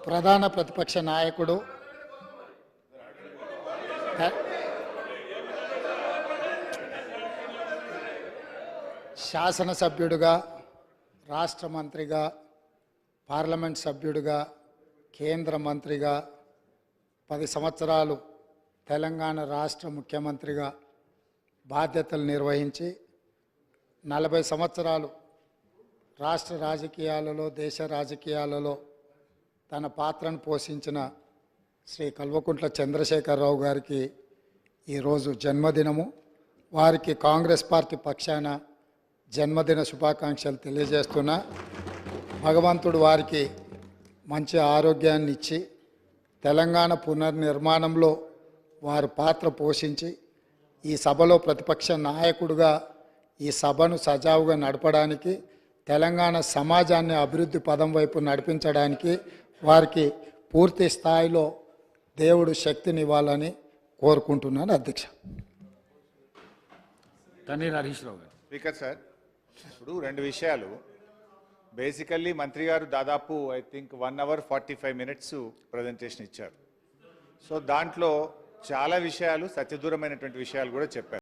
ప్రధాన ప్రతిపక్ష నాయకుడు శాసనసభ్యుడిగా, రాష్ట్ర మంత్రిగా, పార్లమెంట్ సభ్యుడిగా, కేంద్ర మంత్రిగా 10 సంవత్సరాలు తెలంగాణ రాష్ట్ర ముఖ్యమంత్రిగా బాధ్యతలు నిర్వహించి 40 సంవత్సరాలు రాష్ట్ర రాజకీయాలలో, దేశ రాజకీయాలలో తన పాత్రను పోషించిన శ్రీ కల్వకుంట్ల చంద్రశేఖరరావు గారికి ఈరోజు జన్మదినము. వారికి కాంగ్రెస్ పార్టీ పక్షాన జన్మదిన శుభాకాంక్షలు తెలియజేస్తున్నా. భగవంతుడు వారికి మంచి ఆరోగ్యాన్ని ఇచ్చి తెలంగాణ పునర్నిర్మాణంలో వారు పాత్ర పోషించి ఈ సభలో ప్రతిపక్ష నాయకుడిగా ఈ సభను సజావుగా నడపడానికి, తెలంగాణ సమాజాన్ని అభివృద్ధి పదం వైపు నడిపించడానికి వారికి పూర్తి స్థాయిలో దేవుడు శక్తినివ్వాలని కోరుకుంటున్నాను. అధ్యక్ష. తన్నీర్ హరీష్ రావు గారు. స్పీకర్ సార్, ఇప్పుడు 2 విషయాలు. బేసికల్లీ మంత్రి గారు దాదాపు I think 1 hour 45 minutes presentation ఇచ్చారు. సో దాంట్లో చాలా విషయాలు, సత్యదూరమైనటువంటి విషయాలు కూడా చెప్పారు.